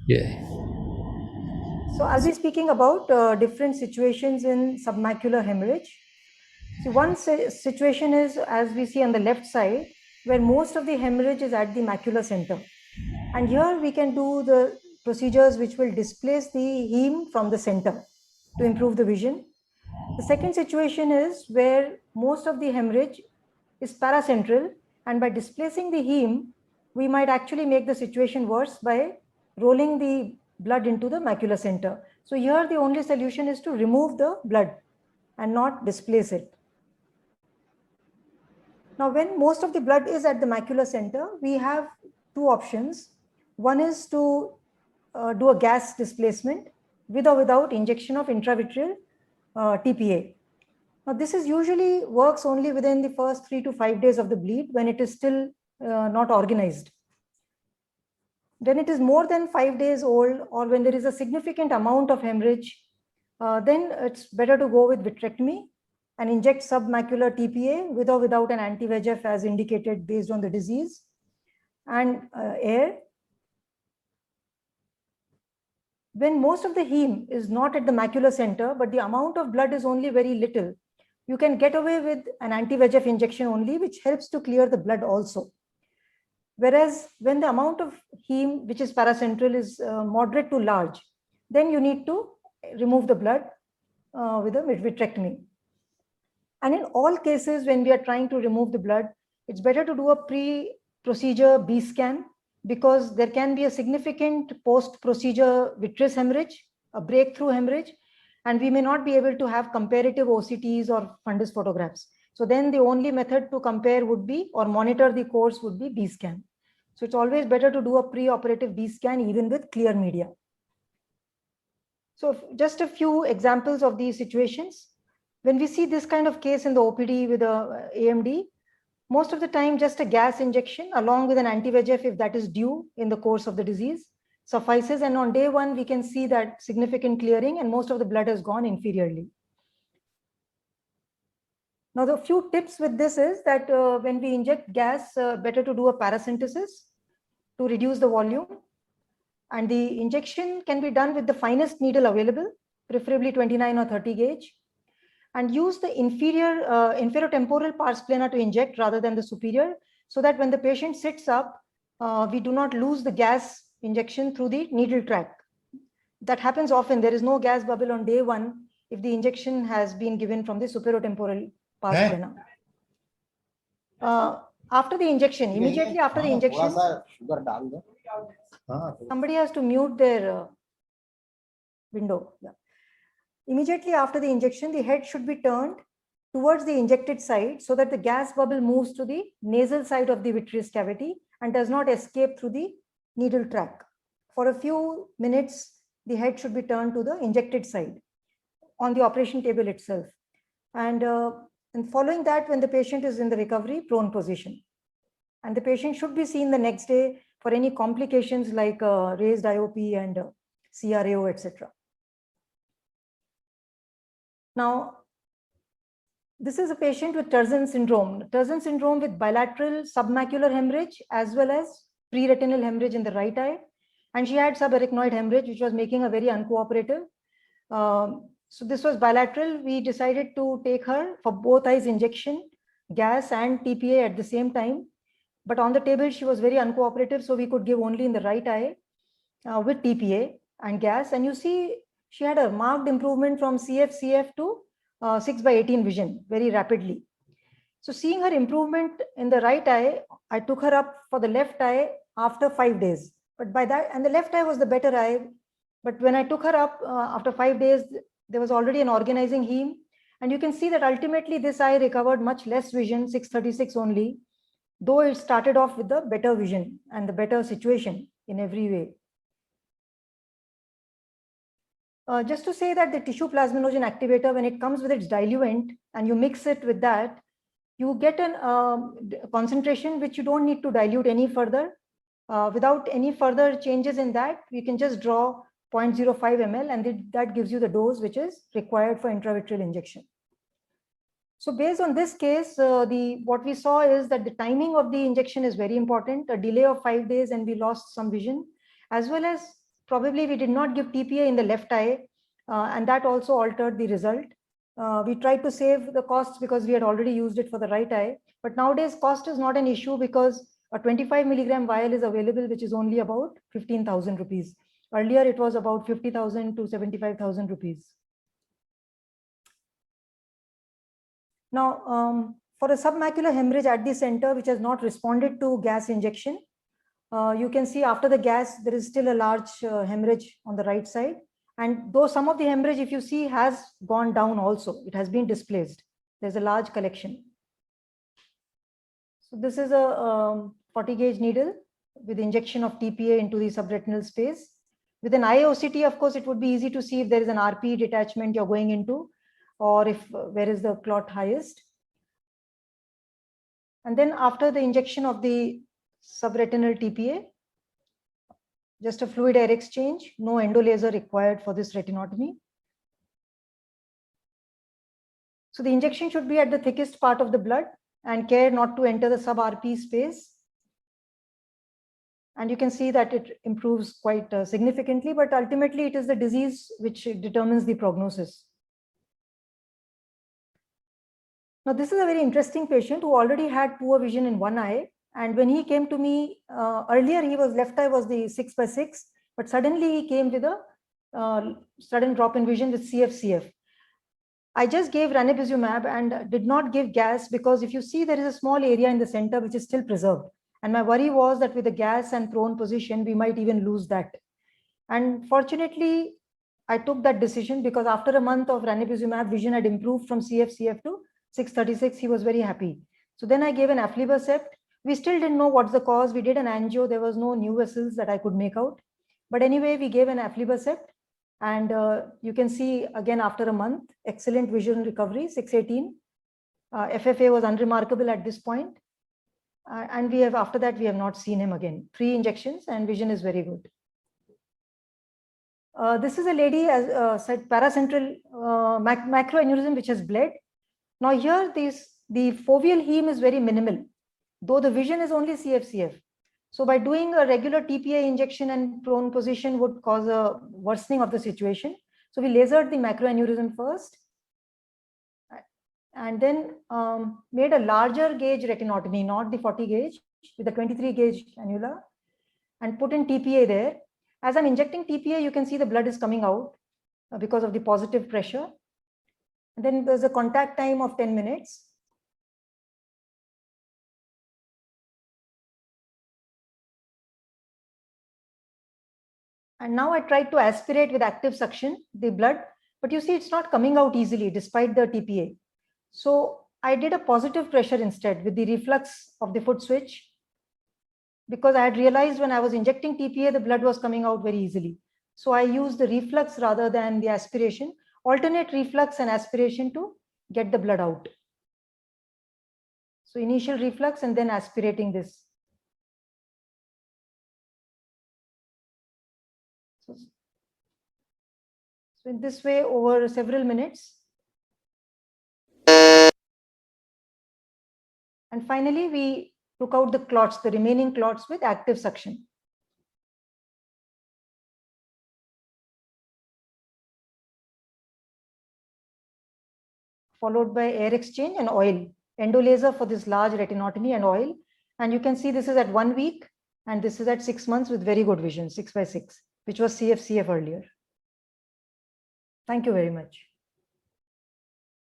Yeah. So I'll be speaking about different situations in submacular hemorrhage. So one situation is, as we see on the left side, where most of the hemorrhage is at the macular center. And here we can do the procedures which will displace the heme from the center to improve the vision. The second situation is where most of the hemorrhage is paracentral, and by displacing the heme, we might actually make the situation worse by rolling the blood into the macular center. So here the only solution is to remove the blood and not displace it. Now, when most of the blood is at the macular center, we have two options. One is to do a gas displacement with or without injection of intravitreal TPA. Now, this is usually works only within the first 3 to 5 days of the bleed when it is still not organized. When it is more than 5 days old, or when there is a significant amount of hemorrhage, then it's better to go with vitrectomy and inject submacular TPA with or without an anti-VEGF as indicated based on the disease and air. When most of the heme is not at the macular center, but the amount of blood is only very little, you can get away with an anti-VEGF injection only, which helps to clear the blood also. Whereas when the amount of heme, which is paracentral, is moderate to large, then you need to remove the blood with a vitrectomy. And in all cases, when we are trying to remove the blood, it's better to do a pre-procedure B scan, because there can be a significant post-procedure vitreous hemorrhage, a breakthrough hemorrhage, and we may not be able to have comparative OCTs or fundus photographs. So then the only method to compare would be, or monitor the course would be B scan. So it's always better to do a pre-operative B scan even with clear media. So just a few examples of these situations. When we see this kind of case in the OPD with a AMD, most of the time just a gas injection along with an anti-VEGF, if that is due in the course of the disease, suffices. And on day one, we can see that significant clearing and most of the blood has gone inferiorly. Now, the few tips with this is that when we inject gas, better to do a paracentesis to reduce the volume. And the injection can be done with the finest needle available, preferably 29 or 30 gauge. And use the inferior inferotemporal pars plana to inject rather than the superior, so that when the patient sits up, we do not lose the gas injection through the needle track. That happens often. There is no gas bubble on day one if the injection has been given from the superotemporal pars plana. After the injection, immediately after the injection, somebody has to mute their window. Yeah. Immediately after the injection, the head should be turned towards the injected side so that the gas bubble moves to the nasal side of the vitreous cavity and does not escape through the needle track. For a few minutes, the head should be turned to the injected side on the operation table itself. And following that, when the patient is in the recovery prone position, and the patient should be seen the next day for any complications like raised IOP and CRAO, etc. Now, this is a patient with Terzan syndrome. Terzan syndrome with bilateral submacular hemorrhage as well as pre-retinal hemorrhage in the right eye. And she had subarachnoid hemorrhage, which was making her very uncooperative. So this was bilateral. We decided to take her for both eyes injection, gas and TPA at the same time. But on the table, she was very uncooperative, so we could give only in the right eye with TPA and gas. And you see, she had a marked improvement from CF to 6/18 vision very rapidly. So seeing her improvement in the right eye, I took her up for the left eye after 5 days. But by that, and the left eye was the better eye. But when I took her up after 5 days, there was already an organizing heme. And you can see that ultimately this eye recovered much less vision, 636 only, though it started off with the better vision and the better situation in every way. Just to say that the tissue plasminogen activator, when it comes with its diluent and you mix it with that, you get a concentration which you don't need to dilute any further. Without any further changes in that, we can just draw 0.05 ml and that gives you the dose which is required for intravitreal injection. So based on this case, what we saw is that the timing of the injection is very important. A delay of 5 days and we lost some vision, as well as probably we did not give TPA in the left eye, and that also altered the result. We tried to save the costs because we had already used it for the right eye. But nowadays, cost is not an issue because a 25 milligram vial is available, which is only about 15,000 rupees. Earlier, it was about 50,000 to 75,000 rupees. Now, for a submacular hemorrhage at the center, which has not responded to gas injection, you can see after the gas, there is still a large hemorrhage on the right side. And though some of the hemorrhage, if you see, has gone down also, it has been displaced. There's a large collection. So this is a 40 gauge needle with injection of TPA into the subretinal space. With an IOCT, of course, it would be easy to see if there is an RP detachment you're going into, or if where is the clot highest. And then after the injection of the subretinal TPA, just a fluid air exchange, no endolaser required for this retinotomy. So the injection should be at the thickest part of the blood and care not to enter the sub-RP space. And you can see that it improves quite significantly, but ultimately it is the disease which determines the prognosis. Now, this is a very interesting patient who already had poor vision in one eye. And when he came to me, earlier left eye was the 6/6, but suddenly he came with a sudden drop in vision with CF-CF. I just gave ranibizumab and did not give gas because if you see, there is a small area in the center which is still preserved. And my worry was that with the gas and prone position, we might even lose that. And fortunately, I took that decision because after a month of ranibizumab, vision had improved from CF-CF to 6/36. He was very happy. So then I gave an aflibercept. We still didn't know what's the cause. We did an angio. There was no new vessels that I could make out. But anyway, we gave an aflibercept. And you can see again after a month, excellent vision recovery, 6/18. FFA was unremarkable at this point. And after that, we have not seen him again. 3 injections and vision is very good. This is a lady, as said, paracentral macroaneurysm which has bled. Now here, the foveal heme is very minimal, though the vision is only CF-CF. So by doing a regular TPA injection and prone position would cause a worsening of the situation. So we lasered the macroaneurysm first and then made a larger gauge retinotomy, not the 40 gauge, with a 23 gauge cannula and put in TPA there. As I'm injecting TPA, you can see the blood is coming out because of the positive pressure. And then there's a contact time of 10 minutes. And now I tried to aspirate with active suction the blood, but you see it's not coming out easily despite the TPA. So I did a positive pressure instead with the reflux of the foot switch, because I had realized when I was injecting TPA, the blood was coming out very easily. So I used the reflux rather than the aspiration, alternate reflux and aspiration to get the blood out. So initial reflux and then aspirating this. So in this way, over several minutes. And finally, we took out the clots, the remaining clots with active suction. Followed by air exchange and oil, endolaser for this large retinotomy and oil. And you can see this is at 1 week and this is at 6 months with very good vision, 6/6, which was CF-CF earlier. Thank you very much.